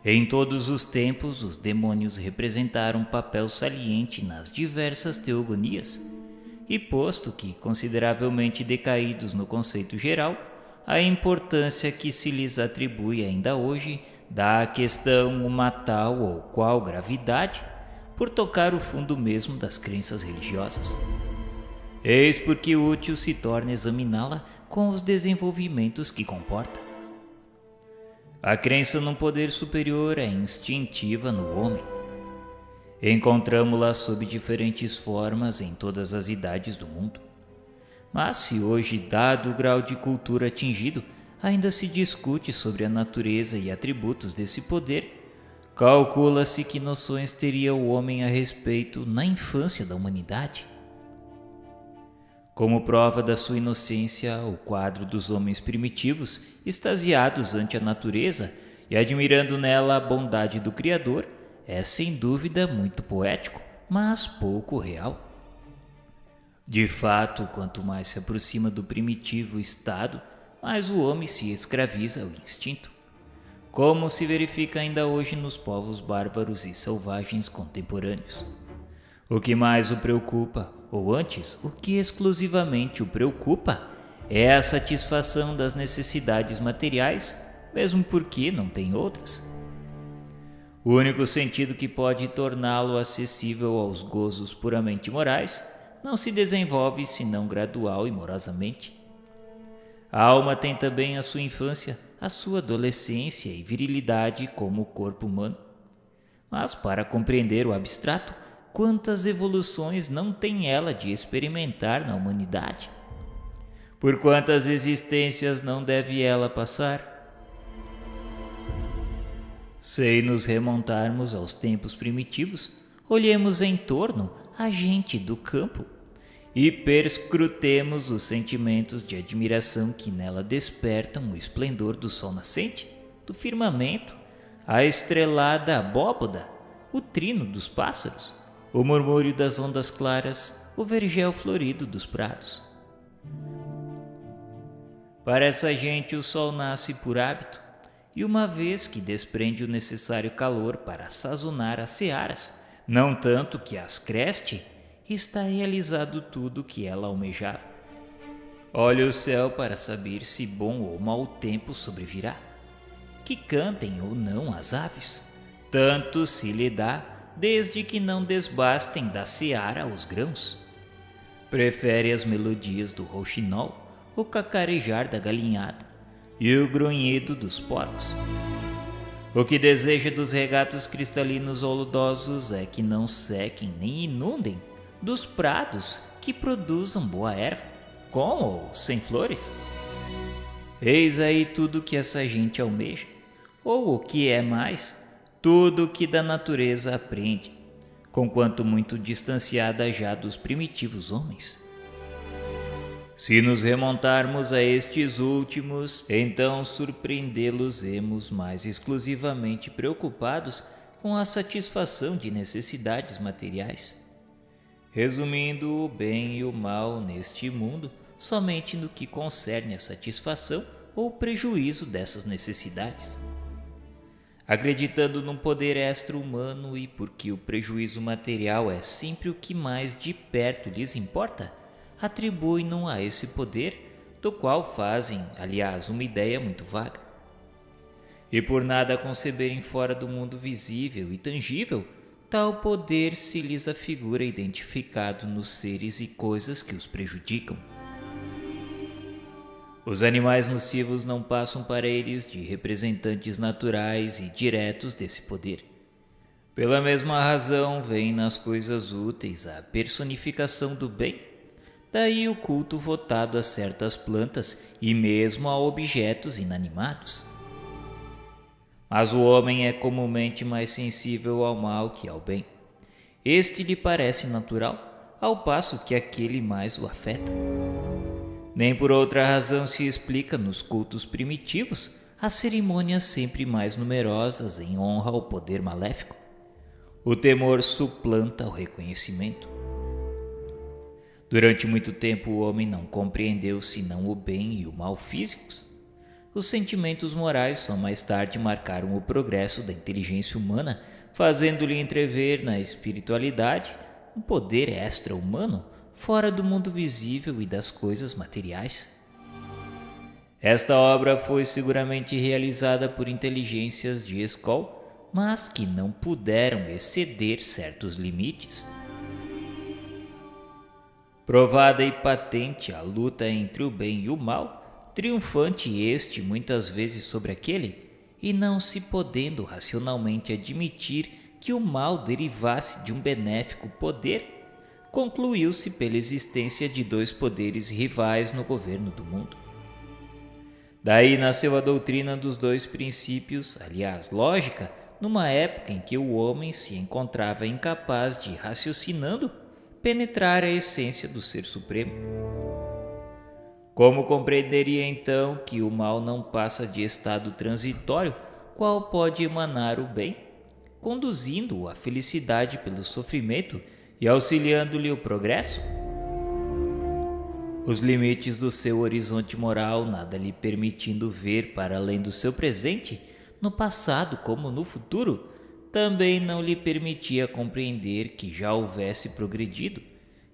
Em todos os tempos, os demônios representaram um papel saliente nas diversas teogonias, e posto que consideravelmente decaídos no conceito geral, a importância que se lhes atribui ainda hoje dá à questão uma tal ou qual gravidade por tocar o fundo mesmo das crenças religiosas. Eis porque útil se torna examiná-la com os desenvolvimentos que comporta. A crença num poder superior é instintiva no homem. Encontramo-la sob diferentes formas em todas as idades do mundo. Mas se hoje, dado o grau de cultura atingido, ainda se discute sobre a natureza e atributos desse poder, calcula-se que noções teria o homem a respeito na infância da humanidade. Como prova da sua inocência, o quadro dos homens primitivos, extasiados ante a natureza e admirando nela a bondade do Criador, é sem dúvida muito poético, mas pouco real. De fato, quanto mais se aproxima do primitivo estado, mais o homem se escraviza ao instinto, como se verifica ainda hoje nos povos bárbaros e selvagens contemporâneos. O que mais o preocupa, ou antes, o que exclusivamente o preocupa, é a satisfação das necessidades materiais, mesmo porque não tem outras. O único sentido que pode torná-lo acessível aos gozos puramente morais não se desenvolve senão gradual e morosamente. A alma tem também a sua infância, a sua adolescência e virilidade como o corpo humano. Mas para compreender o abstrato, quantas evoluções não tem ela de experimentar na humanidade? Por quantas existências não deve ela passar? Se nos remontarmos aos tempos primitivos, olhemos em torno a gente do campo e perscrutemos os sentimentos de admiração que nela despertam o esplendor do sol nascente, do firmamento, a estrelada abóboda, o trino dos pássaros, o murmúrio das ondas claras, o vergel florido dos prados. Para essa gente o sol nasce por hábito, e uma vez que desprende o necessário calor para sazonar as searas, não tanto que as creste, está realizado tudo o que ela almejava. Olha o céu para saber se bom ou mau tempo sobrevirá. Que cantem ou não as aves, tanto se lhe dá, desde que não desbastem da seara os grãos. Prefere as melodias do rouxinol, o cacarejar da galinhada e o grunhido dos porcos. O que deseja dos regatos cristalinos oludosos é que não sequem nem inundem dos prados que produzam boa erva, com ou sem flores. Eis aí tudo que essa gente almeja, ou o que é mais, tudo o que da natureza aprende, conquanto muito distanciada já dos primitivos homens. Se nos remontarmos a estes últimos, então surpreendê-los-emos mais exclusivamente preocupados com a satisfação de necessidades materiais, resumindo o bem e o mal neste mundo somente no que concerne a satisfação ou prejuízo dessas necessidades. Acreditando num poder extra-humano e porque o prejuízo material é sempre o que mais de perto lhes importa, atribuem-no a esse poder, do qual fazem, aliás, uma ideia muito vaga. E por nada conceberem fora do mundo visível e tangível, tal poder se lhes afigura identificado nos seres e coisas que os prejudicam. Os animais nocivos não passam para eles de representantes naturais e diretos desse poder. Pela mesma razão, vem nas coisas úteis a personificação do bem. Daí o culto votado a certas plantas e mesmo a objetos inanimados. Mas o homem é comumente mais sensível ao mal que ao bem. Este lhe parece natural, ao passo que aquele mais o afeta. Nem por outra razão se explica nos cultos primitivos as cerimônias sempre mais numerosas em honra ao poder maléfico. O temor suplanta o reconhecimento. Durante muito tempo o homem não compreendeu senão o bem e o mal físicos. os sentimentos morais só mais tarde marcaram o progresso da inteligência humana, fazendo-lhe entrever na espiritualidade um poder extra-humano fora do mundo visível e das coisas materiais. Esta obra foi seguramente realizada por inteligências de escola, mas que não puderam exceder certos limites. Provada e patente a luta entre o bem e o mal, triunfante este muitas vezes sobre aquele, e não se podendo racionalmente admitir que o mal derivasse de um benéfico poder, concluiu-se pela existência de dois poderes rivais no governo do mundo. Daí nasceu a doutrina dos dois princípios, aliás, lógica, numa época em que o homem se encontrava incapaz de, raciocinando, penetrar a essência do Ser Supremo. Como compreenderia então que o mal não passa de estado transitório, qual pode emanar o bem, conduzindo-o à felicidade pelo sofrimento e auxiliando-lhe o progresso? Os limites do seu horizonte moral, nada lhe permitindo ver para além do seu presente, no passado como no futuro, também não lhe permitia compreender que já houvesse progredido,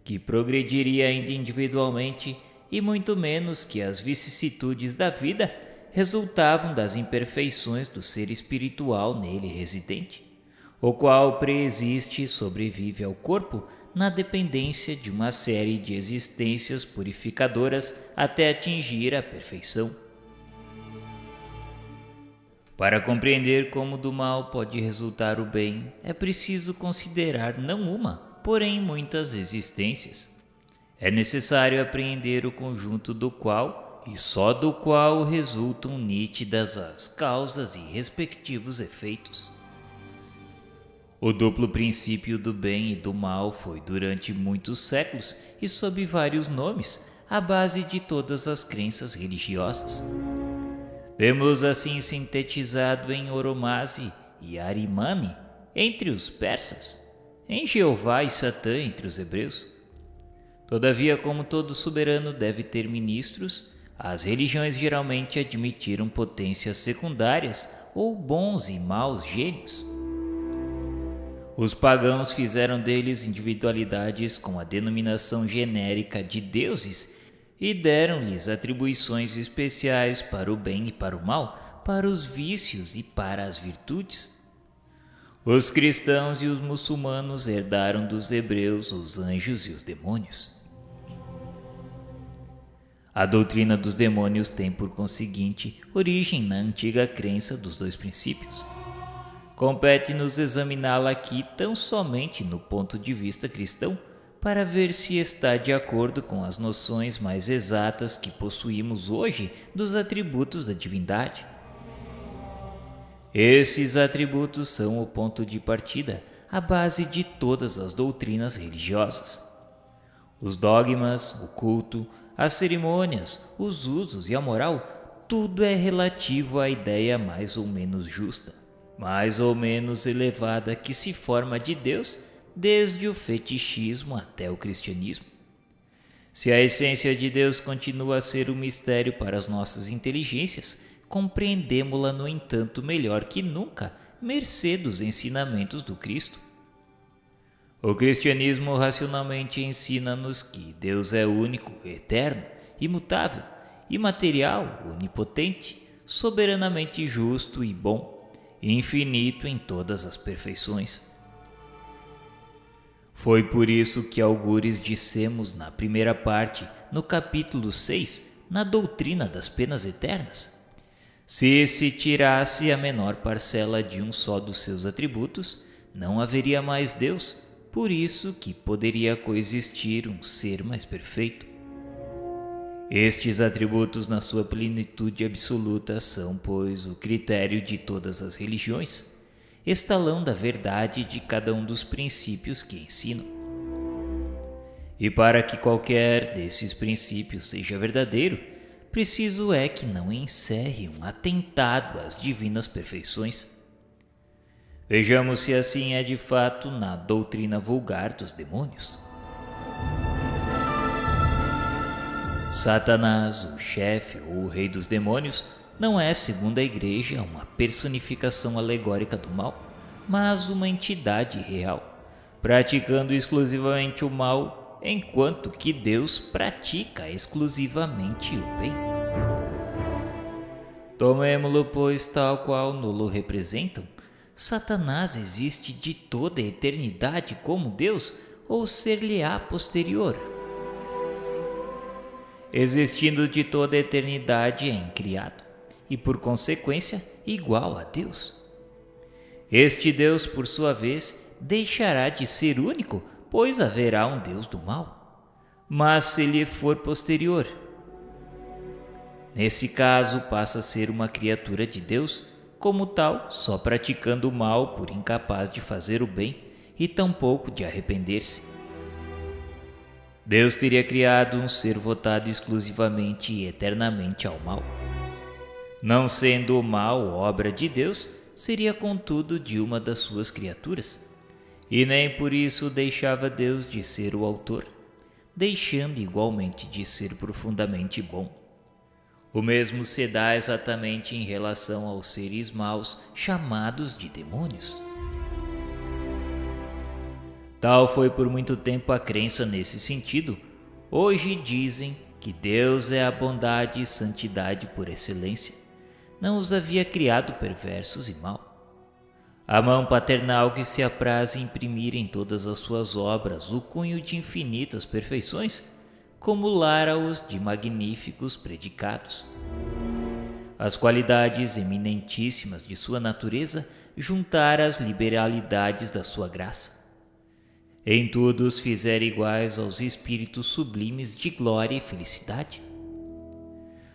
que progrediria ainda individualmente, e muito menos que as vicissitudes da vida resultavam das imperfeições do ser espiritual nele residente, o qual preexiste e sobrevive ao corpo na dependência de uma série de existências purificadoras até atingir a perfeição. Para compreender como do mal pode resultar o bem, é preciso considerar não uma, porém muitas existências. É necessário apreender o conjunto do qual, e só do qual, resultam nítidas as causas e respectivos efeitos. O duplo princípio do bem e do mal foi durante muitos séculos e sob vários nomes a base de todas as crenças religiosas. Vemos assim sintetizado em Oromazi e Arimani entre os persas, em Jeová e Satã entre os hebreus. Todavia, como todo soberano deve ter ministros, as religiões geralmente admitiram potências secundárias ou bons e maus gênios. Os pagãos fizeram deles individualidades com a denominação genérica de deuses e deram-lhes atribuições especiais para o bem e para o mal, para os vícios e para as virtudes. Os cristãos e os muçulmanos herdaram dos hebreus os anjos e os demônios. A doutrina dos demônios tem, por conseguinte, origem na antiga crença dos dois princípios. Compete-nos examiná-la aqui tão somente no ponto de vista cristão, para ver se está de acordo com as noções mais exatas que possuímos hoje dos atributos da divindade. Esses atributos são o ponto de partida, a base de todas as doutrinas religiosas. Os dogmas, o culto, as cerimônias, os usos e a moral, tudo é relativo à ideia mais ou menos justa, mais ou menos elevada que se forma de Deus, desde o fetichismo até o cristianismo. Se a essência de Deus continua a ser um mistério para as nossas inteligências, compreendemo-la, no entanto, melhor que nunca, mercê dos ensinamentos do Cristo. O cristianismo racionalmente ensina-nos que Deus é único, eterno, imutável, imaterial, onipotente, soberanamente justo e bom, infinito em todas as perfeições. Foi por isso que algures dissemos na primeira parte, no capítulo 6, na doutrina das penas eternas: se se tirasse a menor parcela de um só dos seus atributos, não haveria mais Deus, por isso que poderia coexistir um ser mais perfeito. Estes atributos, na sua plenitude absoluta, são, pois, o critério de todas as religiões, estalão da verdade de cada um dos princípios que ensinam. E para que qualquer desses princípios seja verdadeiro, preciso é que não encerre um atentado às divinas perfeições. Vejamos se assim é de fato na doutrina vulgar dos demônios. Satanás, o chefe ou o rei dos demônios, não é, segundo a Igreja, uma personificação alegórica do mal, mas uma entidade real, praticando exclusivamente o mal, enquanto que Deus pratica exclusivamente o bem. Tomemo-lo, pois, tal qual nulo representam. Satanás existe de toda a eternidade como Deus, ou ser-lhe-á posterior? Existindo de toda a eternidade é incriado, e por consequência igual a Deus. Este Deus, por sua vez, deixará de ser único, pois haverá um Deus do mal. Mas se lhe for posterior, nesse caso passa a ser uma criatura de Deus, como tal, só praticando o mal por incapaz de fazer o bem e tampouco de arrepender-se. Deus teria criado um ser votado exclusivamente e eternamente ao mal. Não sendo o mal obra de Deus, seria contudo de uma das suas criaturas, e nem por isso deixava Deus de ser o autor, deixando igualmente de ser profundamente bom. O mesmo se dá exatamente em relação aos seres maus chamados de demônios. Tal foi por muito tempo a crença nesse sentido. Hoje dizem que Deus é a bondade e santidade por excelência. Não os havia criado perversos e mal. A mão paternal que se apraz imprimir em todas as suas obras o cunho de infinitas perfeições, cumulara-os de magníficos predicados. As qualidades eminentíssimas de sua natureza juntara as liberalidades da sua graça. Em tudo os fizera iguais aos espíritos sublimes de glória e felicidade.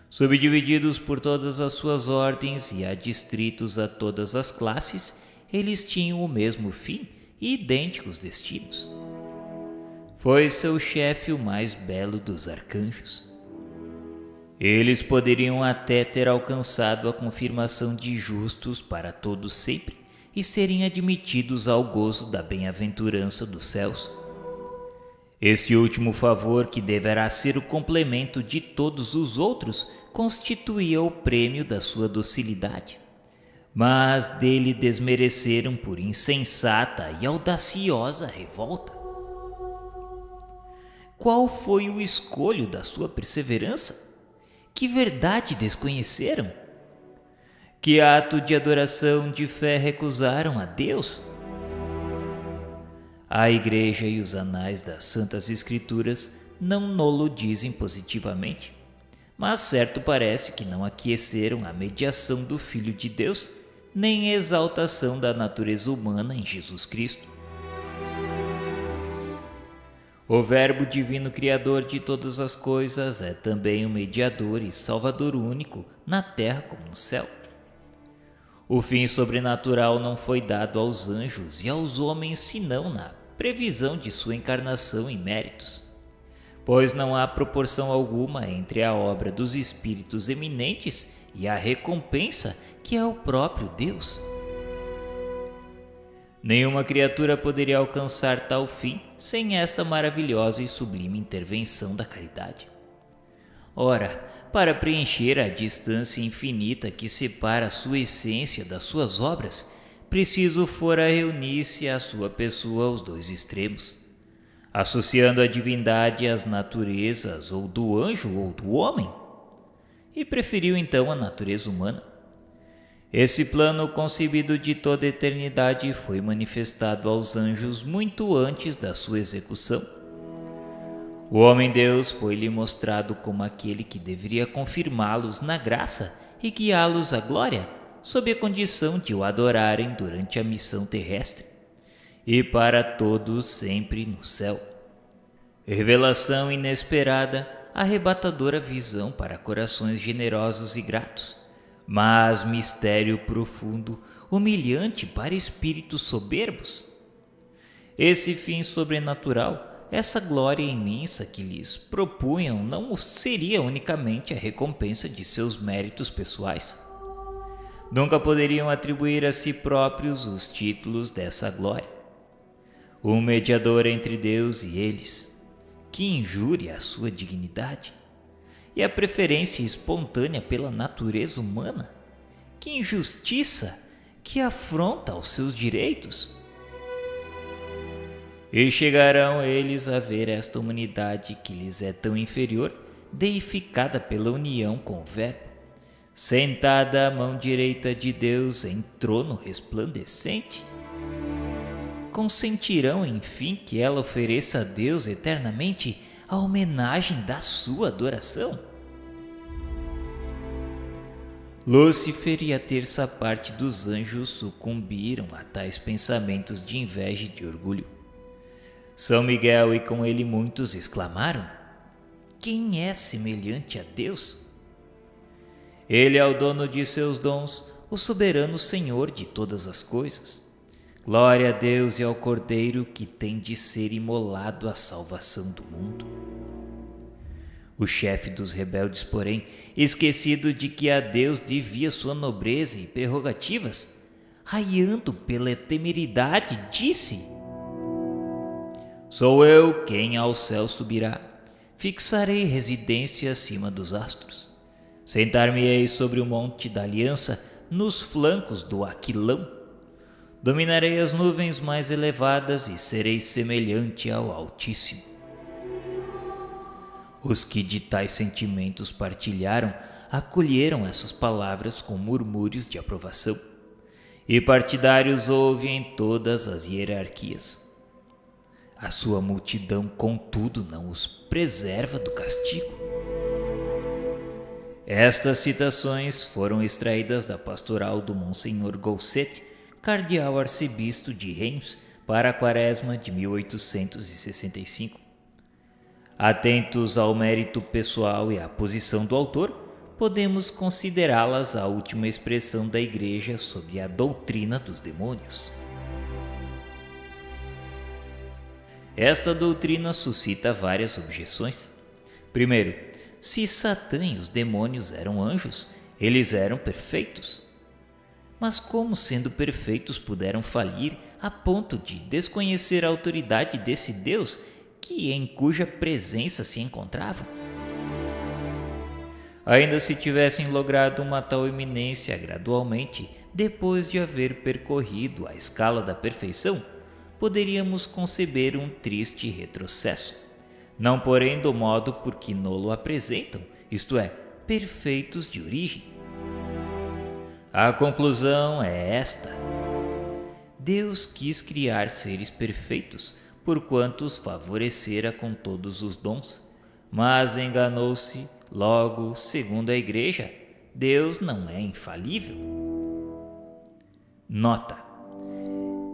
Subdivididos por todas as suas ordens e adstritos a todas as classes, eles tinham o mesmo fim e idênticos destinos. Foi seu chefe o mais belo dos arcanjos. Eles poderiam até ter alcançado a confirmação de justos para todos sempre e serem admitidos ao gozo da bem-aventurança dos céus. Este último favor, que deverá ser o complemento de todos os outros, constituía o prêmio da sua docilidade. Mas dele desmereceram por insensata e audaciosa revolta. Qual foi o escolho da sua perseverança? Que verdade desconheceram? Que ato de adoração de fé recusaram a Deus? A Igreja e os anais das Santas Escrituras não nolo dizem positivamente, mas certo parece que não aqueceram a mediação do Filho de Deus, nem a exaltação da natureza humana em Jesus Cristo. O Verbo divino Criador de todas as coisas é também o mediador e salvador único na terra como no céu. O fim sobrenatural não foi dado aos anjos e aos homens senão na previsão de sua encarnação e méritos, pois não há proporção alguma entre a obra dos espíritos eminentes e a recompensa que é o próprio Deus. Nenhuma criatura poderia alcançar tal fim sem esta maravilhosa e sublime intervenção da caridade. Ora, para preencher a distância infinita que separa a sua essência das suas obras, preciso fora reunir-se à sua pessoa os dois extremos, associando a divindade às naturezas ou do anjo ou do homem, e preferiu então a natureza humana. Esse plano concebido de toda a eternidade foi manifestado aos anjos muito antes da sua execução. O homem-deus foi-lhe mostrado como aquele que deveria confirmá-los na graça e guiá-los à glória, sob a condição de o adorarem durante a missão terrestre, e para todos sempre no céu. Revelação inesperada, arrebatadora visão para corações generosos e gratos, mas mistério profundo, humilhante para espíritos soberbos. Esse fim sobrenatural, essa glória imensa que lhes propunham, não seria unicamente a recompensa de seus méritos pessoais. Nunca poderiam atribuir a si próprios os títulos dessa glória. Um mediador entre Deus e eles, que injúria à sua dignidade. e a preferência espontânea pela natureza humana? Que injustiça! Que afronta aos seus direitos! E chegarão eles a ver esta humanidade que lhes é tão inferior, deificada pela união com o Verbo, sentada à mão direita de Deus em trono resplandecente? Consentirão, enfim, que ela ofereça a Deus eternamente a homenagem da sua adoração? Lúcifer e a terça parte dos anjos sucumbiram a tais pensamentos de inveja e de orgulho. São Miguel e com ele muitos exclamaram: quem é semelhante a Deus? Ele é o dono de seus dons, o soberano Senhor de todas as coisas. Glória a Deus e ao Cordeiro que tem de ser imolado a salvação do mundo. O chefe dos rebeldes, porém, esquecido de que a Deus devia sua nobreza e prerrogativas, raiando pela temeridade, disse: sou eu quem ao céu subirá, fixarei residência acima dos astros. Sentar-me-ei sobre o monte da aliança, nos flancos do Aquilão. Dominarei as nuvens mais elevadas e serei semelhante ao Altíssimo. Os que de tais sentimentos partilharam, acolheram essas palavras com murmúrios de aprovação. E partidários houve em todas as hierarquias. A sua multidão, contudo, não os preserva do castigo. Estas citações foram extraídas da pastoral do Monsenhor Golset, cardeal arcebispo de Reims, para a quaresma de 1865. Atentos ao mérito pessoal e à posição do autor, podemos considerá-las a última expressão da Igreja sobre a doutrina dos demônios. Esta doutrina suscita várias objeções. Primeiro, se Satã e os demônios eram anjos, eles eram perfeitos. Mas como, sendo perfeitos, puderam falir a ponto de desconhecer a autoridade desse Deus em cuja presença se encontravam? Ainda se tivessem logrado uma tal eminência gradualmente, depois de haver percorrido a escala da perfeição, poderíamos conceber um triste retrocesso. Não, porém, do modo por que nolo apresentam, isto é, perfeitos de origem. A conclusão é esta: Deus quis criar seres perfeitos, porquanto os favorecera com todos os dons, mas enganou-se. Logo, segundo a Igreja, Deus não é infalível. Nota: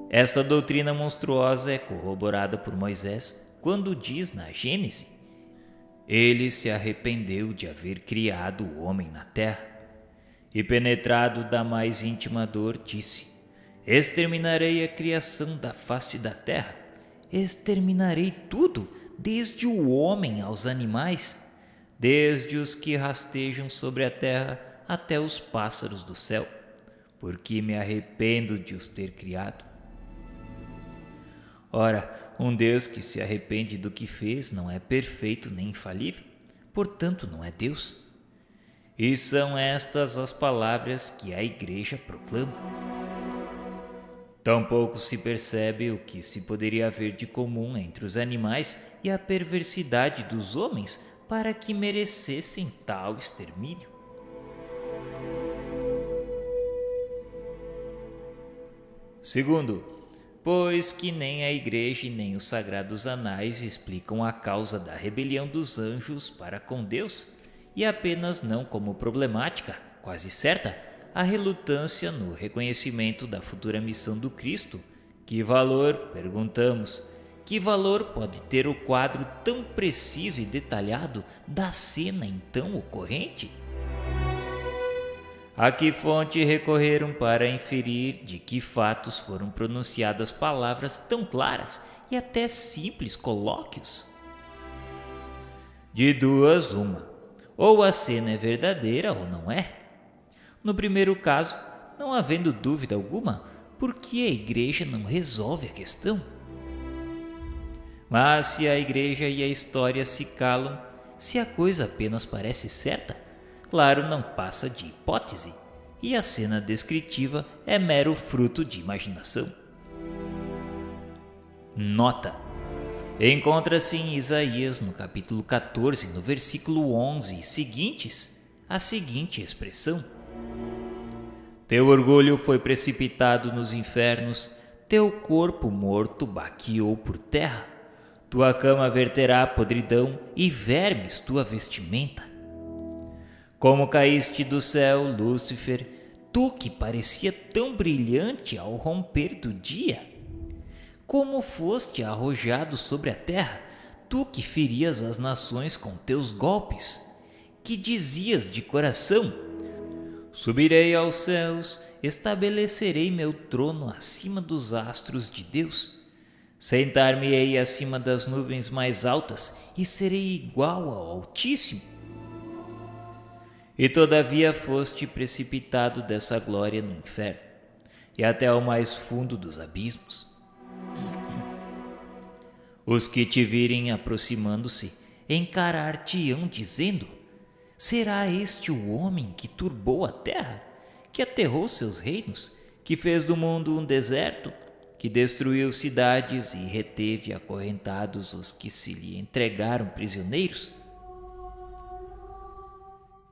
esta doutrina monstruosa é corroborada por Moisés quando diz na Gênese: ele se arrependeu de haver criado o homem na terra, e penetrado da mais íntima dor, disse: exterminarei a criação da face da terra, exterminarei tudo, desde o homem aos animais, desde os que rastejam sobre a terra até os pássaros do céu, porque me arrependo de os ter criado. Ora, um Deus que se arrepende do que fez não é perfeito nem infalível, portanto não é Deus. E são estas as palavras que a Igreja proclama. Tampouco se percebe o que se poderia haver de comum entre os animais e a perversidade dos homens para que merecessem tal extermínio. Segundo, pois que nem a Igreja e nem os sagrados anais explicam a causa da rebelião dos anjos para com Deus, e apenas não como problemática, quase certa, a relutância no reconhecimento da futura missão do Cristo. Que valor, perguntamos, que valor pode ter o quadro tão preciso e detalhado da cena então ocorrente? A que fonte recorreram para inferir de que fatos foram pronunciadas palavras tão claras e até simples colóquios? De duas, uma: ou a cena é verdadeira ou não é. No primeiro caso, não havendo dúvida alguma, por que a Igreja não resolve a questão? Mas se a Igreja e a história se calam, se a coisa apenas parece certa, claro, não passa de hipótese, e a cena descritiva é mero fruto de imaginação. Nota: encontra-se em Isaías, no capítulo 14, no versículo 11 e seguintes, a seguinte expressão: teu orgulho foi precipitado nos infernos, teu corpo morto baqueou por terra, tua cama verterá podridão e vermes tua vestimenta. Como caíste do céu, Lúcifer, tu que parecia tão brilhante ao romper do dia. Como foste arrojado sobre a terra, tu que ferias as nações com teus golpes, que dizias de coração: subirei aos céus, estabelecerei meu trono acima dos astros de Deus. Sentar-me-ei acima das nuvens mais altas e serei igual ao Altíssimo. E todavia foste precipitado dessa glória no inferno, e até ao mais fundo dos abismos. Os que te virem aproximando-se encarar-te-ão dizendo: será este o homem que turbou a terra, que aterrou seus reinos, que fez do mundo um deserto, que destruiu cidades e reteve acorrentados os que se lhe entregaram prisioneiros?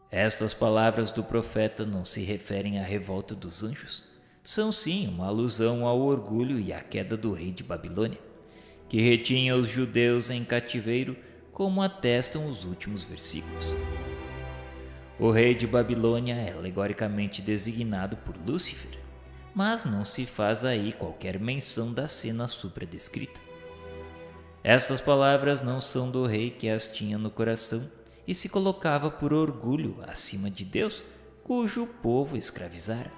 Estas palavras do profeta não se referem à revolta dos anjos. São sim uma alusão ao orgulho e à queda do rei de Babilônia, que retinha os judeus em cativeiro, como atestam os últimos versículos. O rei de Babilônia é alegoricamente designado por Lúcifer, mas não se faz aí qualquer menção da cena supradescrita. Estas palavras não são do rei que as tinha no coração e se colocava por orgulho acima de Deus, cujo povo escravizara.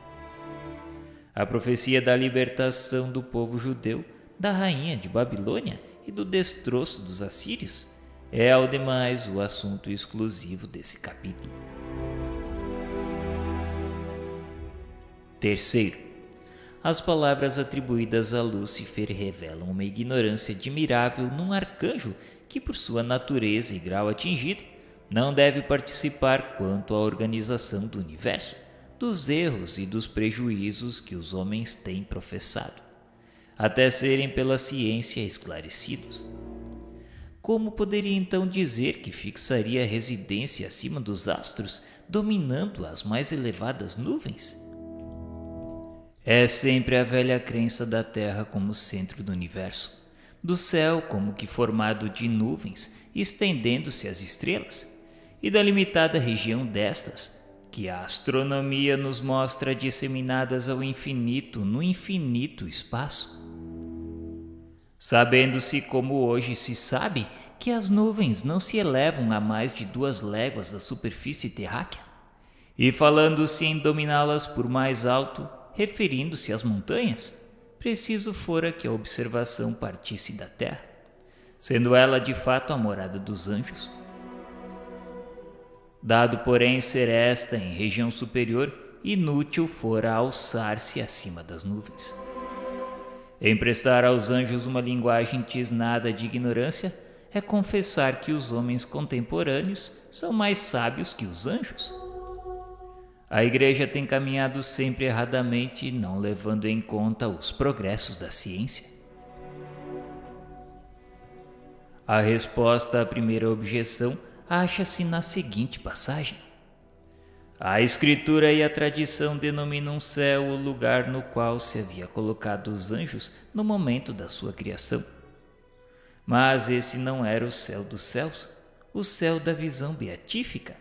A profecia da libertação do povo judeu, da rainha de Babilônia e do destroço dos assírios é, ao demais, o assunto exclusivo desse capítulo. Terceiro, as palavras atribuídas a Lúcifer revelam uma ignorância admirável num arcanjo que, por sua natureza e grau atingido, não deve participar quanto à organização do universo, dos erros e dos prejuízos que os homens têm professado, até serem pela ciência esclarecidos. Como poderia então dizer que fixaria residência acima dos astros, dominando as mais elevadas nuvens? É sempre a velha crença da Terra como centro do universo, do céu como que formado de nuvens, estendendo-se às estrelas, e da limitada região destas, que a astronomia nos mostra disseminadas ao infinito no infinito espaço. Sabendo-se como hoje se sabe que as nuvens não se elevam a mais de 2 léguas da superfície terráquea, e falando-se em dominá-las por mais alto, referindo-se às montanhas, preciso fora que a observação partisse da terra, sendo ela de fato a morada dos anjos. Dado, porém, ser esta em região superior, inútil fora alçar-se acima das nuvens. Emprestar aos anjos uma linguagem tisnada de ignorância é confessar que os homens contemporâneos são mais sábios que os anjos. A Igreja tem caminhado sempre erradamente, não levando em conta os progressos da ciência. A resposta à primeira objeção acha-se na seguinte passagem: a Escritura e a tradição denominam céu o lugar no qual se havia colocado os anjos no momento da sua criação. Mas esse não era o céu dos céus, o céu da visão beatífica,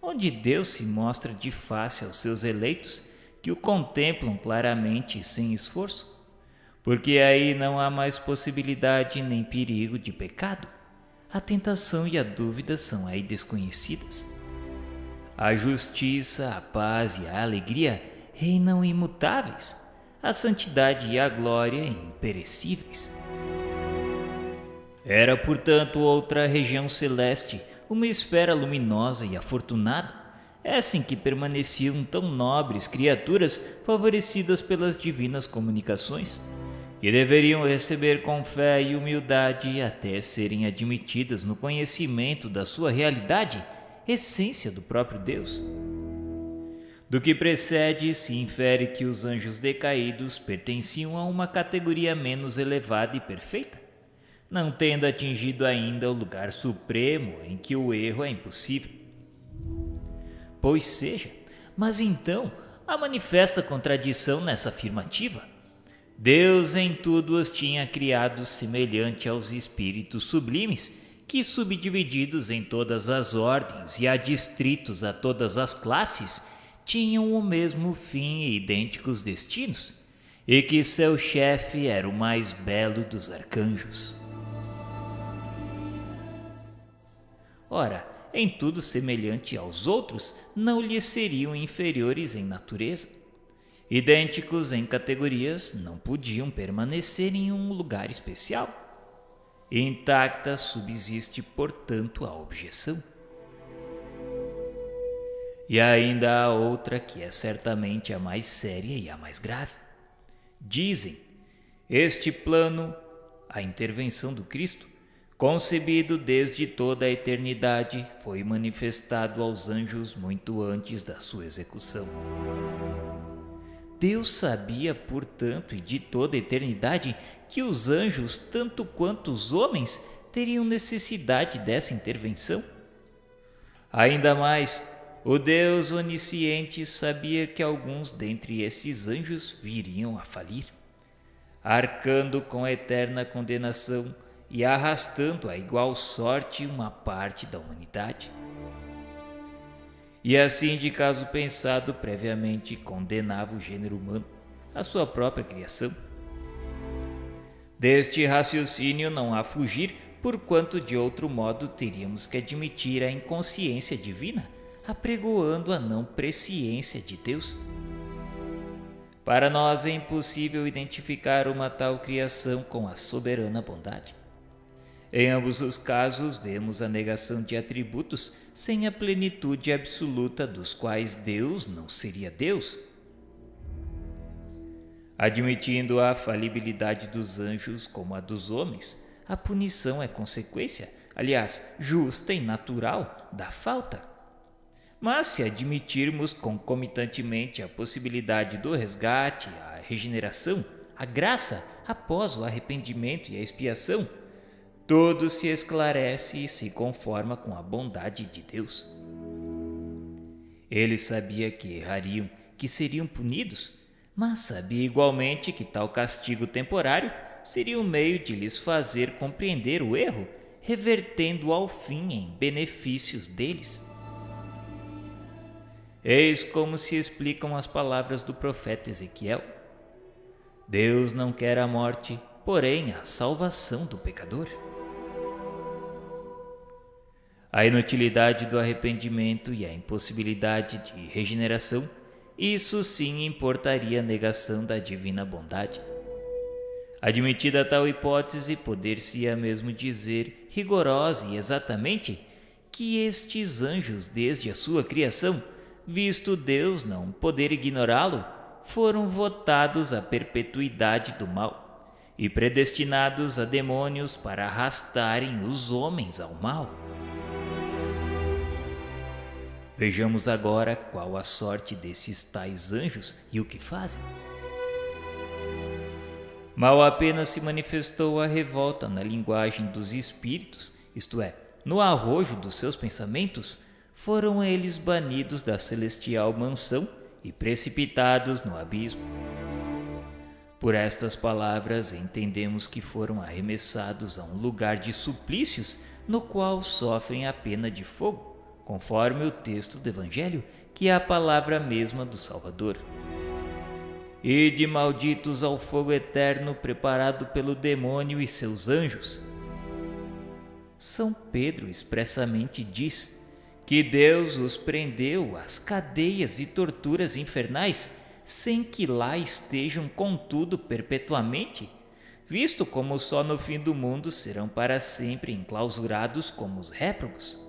onde Deus se mostra de face aos seus eleitos, que o contemplam claramente e sem esforço, porque aí não há mais possibilidade nem perigo de pecado. A tentação e a dúvida são aí desconhecidas. A justiça, a paz e a alegria reinam imutáveis, a santidade e a glória imperecíveis. Era, portanto, outra região celeste, uma esfera luminosa e afortunada, essa em que permaneciam tão nobres criaturas favorecidas pelas divinas comunicações, que deveriam receber com fé e humildade até serem admitidas no conhecimento da sua realidade, essência do próprio Deus. Do que precede, se infere que os anjos decaídos pertenciam a uma categoria menos elevada e perfeita, não tendo atingido ainda o lugar supremo em que o erro é impossível. Pois seja, mas então há manifesta contradição nessa afirmativa. Deus em tudo os tinha criado semelhante aos espíritos sublimes, que subdivididos em todas as ordens e adstritos a todas as classes, tinham o mesmo fim e idênticos destinos, e que seu chefe era o mais belo dos arcanjos. Ora, em tudo semelhante aos outros, não lhes seriam inferiores em natureza. Idênticos em categorias, não podiam permanecer em um lugar especial. Intacta subsiste, portanto, a objeção. E ainda há outra que é certamente a mais séria e a mais grave. Dizem, este plano, a intervenção do Cristo, concebido desde toda a eternidade, foi manifestado aos anjos muito antes da sua execução. Deus sabia, portanto, e de toda a eternidade, que os anjos, tanto quanto os homens, teriam necessidade dessa intervenção. Ainda mais, o Deus onisciente sabia que alguns dentre esses anjos viriam a falir, arcando com a eterna condenação e arrastando a igual sorte uma parte da humanidade. E assim, de caso pensado previamente, condenava o gênero humano, a sua própria criação. Deste raciocínio não há fugir, porquanto de outro modo teríamos que admitir a inconsciência divina, apregoando a não presciência de Deus. Para nós é impossível identificar uma tal criação com a soberana bondade. Em ambos os casos, vemos a negação de atributos sem a plenitude absoluta dos quais Deus não seria Deus. Admitindo a falibilidade dos anjos como a dos homens, a punição é consequência, aliás, justa e natural, da falta. Mas se admitirmos concomitantemente a possibilidade do resgate, a regeneração, a graça após o arrependimento e a expiação, tudo se esclarece e se conforma com a bondade de Deus. Ele sabia que errariam, que seriam punidos, mas sabia igualmente que tal castigo temporário seria um meio de lhes fazer compreender o erro, revertendo ao fim em benefícios deles. Eis como se explicam as palavras do profeta Ezequiel. Deus não quer a morte, porém a salvação do pecador. A inutilidade do arrependimento e a impossibilidade de regeneração, isso sim importaria a negação da divina bondade. Admitida tal hipótese, poder-se-ia mesmo dizer, rigorosa e exatamente, que estes anjos, desde a sua criação, visto Deus não poder ignorá-lo, foram votados à perpetuidade do mal e predestinados a demônios para arrastarem os homens ao mal. Vejamos agora qual a sorte desses tais anjos e o que fazem. Mal apenas se manifestou a revolta na linguagem dos espíritos, isto é, no arrojo dos seus pensamentos, foram eles banidos da celestial mansão e precipitados no abismo. Por estas palavras entendemos que foram arremessados a um lugar de suplícios no qual sofrem a pena de fogo, conforme o texto do Evangelho, que é a palavra mesma do Salvador. Ide malditos ao fogo eterno preparado pelo demônio e seus anjos. São Pedro expressamente diz que Deus os prendeu às cadeias e torturas infernais, sem que lá estejam, contudo, perpetuamente, visto como só no fim do mundo serão para sempre enclausurados como os réprobos.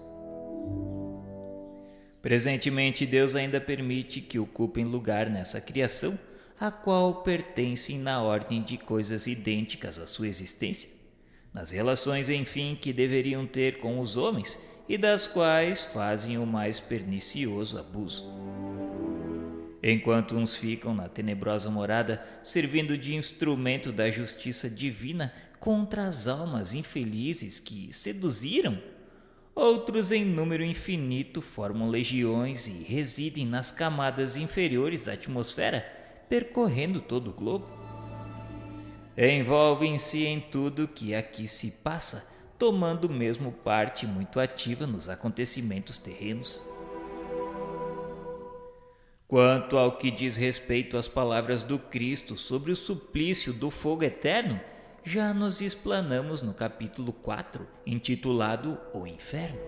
Presentemente, Deus ainda permite que ocupem lugar nessa criação a qual pertencem na ordem de coisas idênticas à sua existência, nas relações, enfim, que deveriam ter com os homens e das quais fazem o mais pernicioso abuso. Enquanto uns ficam na tenebrosa morada, servindo de instrumento da justiça divina contra as almas infelizes que seduziram, outros em número infinito formam legiões e residem nas camadas inferiores da atmosfera, percorrendo todo o globo. Envolvem-se em tudo que aqui se passa, tomando mesmo parte muito ativa nos acontecimentos terrenos. Quanto ao que diz respeito às palavras do Cristo sobre o suplício do fogo eterno, já nos explanamos no capítulo 4, intitulado O Inferno.